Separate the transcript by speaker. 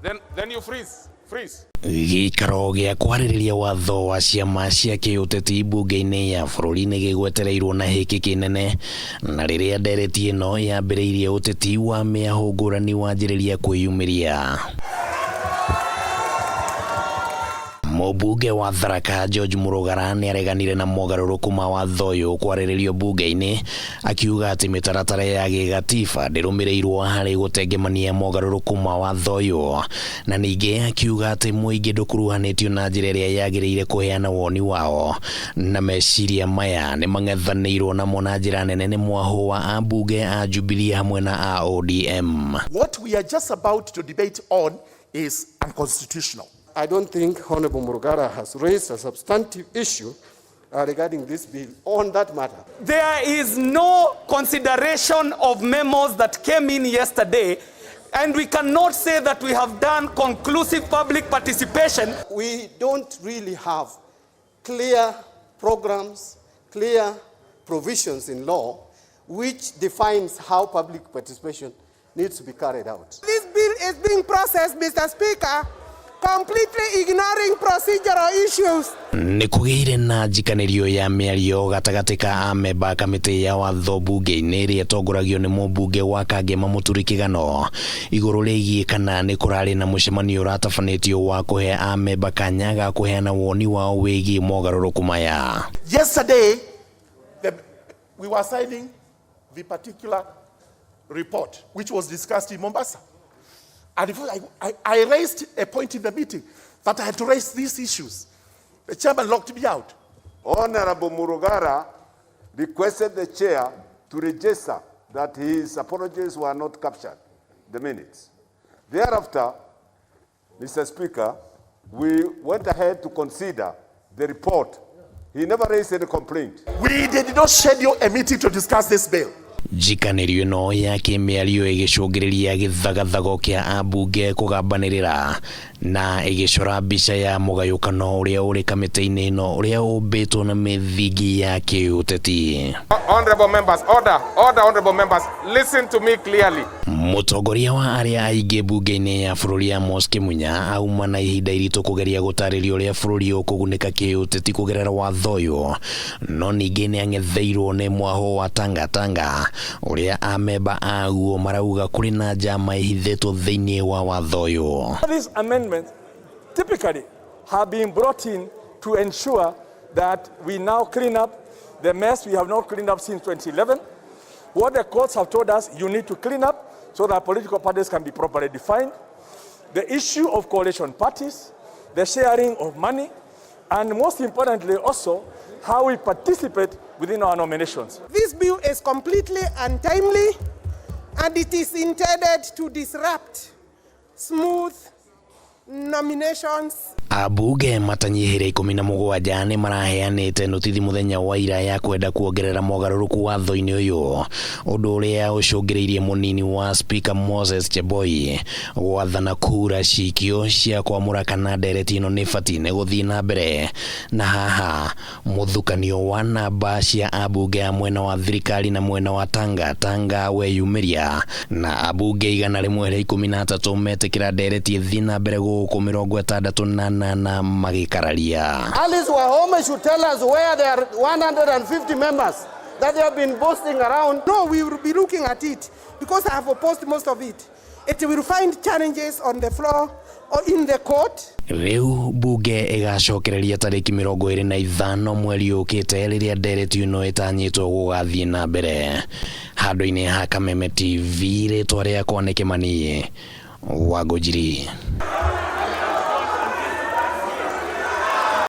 Speaker 1: Then you freeze.
Speaker 2: Gikaro gĩa kwaririria watho wa ciama cia kiuteti mbunge-inĩ ya bũrũri-inĩ gĩgwetereirwo na hĩkĩ kĩnene, na rĩrĩa ndereti ĩno yambĩrĩirie ũteti wa miahu ngũrani wanjĩrĩria kwĩyumĩria. Mũmbunge wa Tharaka George Murugara niareganire na mogarururku ma watho ũyũ kwarĩrĩrio mbunge-inĩ, akiuga atĩ mĩtaratara ya gĩgatiba ndĩrũmĩrĩirwo harĩ gũtengemania mogarururku ma watho ũyũ, na ningĩ akiuga atĩ mũingĩ ndũkuruhanĩtio na njĩra ĩrĩa yagĩrĩire kũheana woni wao, na meciria maya nĩ mang'ethanĩirwo namo na njĩra nene nĩ mwahu wa ambunge a Jubilee hamwe na a ODM.
Speaker 3: What we are just about to debate on is unconstitutional.
Speaker 4: I don't think Honorable Murugara has raised a substantive issue regarding this bill on that matter.
Speaker 5: There is no consideration of memos that came in yesterday, and we cannot say that we have done conclusive public participation.
Speaker 4: We don't really have clear programs, clear provisions in law which defines how public participation needs to be carried out.
Speaker 6: This bill is being processed, Mr. Speaker, completely ignoring procedural issues.
Speaker 2: Nĩ kũgĩire na njikanĩrio ya mĩario gatagatĩ ka amemba kamĩtĩ ya watho mbunge-inĩ ĩrĩa ĩtongoragio nĩ mũmbunge wa Kangema Mũturi Kĩgano igũrũ rĩgiĩ kana nĩ kũrarĩ na mũcemanio ũratabanĩtio wa kũhe amemba kanya ga kũheana woni wao wĩgiĩ mogarũrũku maya.
Speaker 3: Yesterday, we were signing the particular report which was discussed in Mombasa. And I raised a point in the meeting that I had to raise these issues. The chairman locked me out.
Speaker 7: Honorable Murugara requested the chair to register that his apologies were not captured, the minutes. Thereafter, Mr. Speaker, we went ahead to consider the report. He never raised any complaint.
Speaker 3: We did not schedule a meeting to discuss this bill.
Speaker 2: Njikanĩrio no ya kĩmĩario ĩgĩcũngĩrĩria gĩthagathago kĩa ambunge kũgambanĩrĩra na ĩgĩcora mbica ya mũgayũkano ũrĩa ũrĩ kamĩtĩ-inĩ ĩno ũrĩa ũmbĩtwo na mĩthingi ya kiuteti.
Speaker 1: Honorable members, order, honorable members, listen to me clearly.
Speaker 2: Mũtongoria wa aria aingĩ mbunge-inĩ ya bũrũri ya Kimunya auma na ihinda iritũ kũgeria gũtarĩria ũrĩa bũrũri ũkũgunĩka kiuteti kũgerera watho ũyũ, no ningĩ nĩ ang'etheirwo nĩ mwahu wa Tangatanga ũrĩa amemba aguo marauga kũrĩ na njama ihithĩtwo thĩinĩ wa watho ũyũ.
Speaker 8: These amendments typically have been brought in to ensure that we now clean up the mess we have not cleaned up since 2011. What the courts have told us, you need to clean up so that political parties can be properly defined. The issue of coalition parties, the sharing of money, and most importantly also, how we participate within our nominations.
Speaker 6: This bill is completely untimely, and it is intended to disrupt smooth nominations.
Speaker 2: Ambunge matanyihĩire 17 nĩ maraheanĩte notithi mũthenya wa ira ya kwenda kuongerera mogarũrũku watho-inĩ ũyũ, ũndũ ũrĩa ũcũngĩrĩirie mũnini wa Speaker Moses Cheboi gwathana kura cikio cia kwamũra kana ndereti ĩno nĩ ĩbatiĩ gũthiĩ na mbere. Na haha mũthukanio wa namba cia ambunge a mwena wa thirikari na mwena wa Tangatanga weyumĩria, na ambunge 113 metĩkĩra ndereti ĩthiĩ na mbere gũkũ 68 na magikararia.
Speaker 4: Alice Wahome should tell us where there are 150 members that they have been boasting around.
Speaker 6: No, we will be looking at it because I have opposed most of it. It will find challenges on the floor or in the court.
Speaker 2: Rĩu mbunge ĩgacokereria tarĩki 25 mweri ũkĩte rĩrĩa ndereti ĩno ĩtanyĩtwo gũgathiĩ na mbere. Handũ-inĩ ha Kameme TV rĩtwa rĩakwa nĩ Kĩmani wa Ngũnjiri.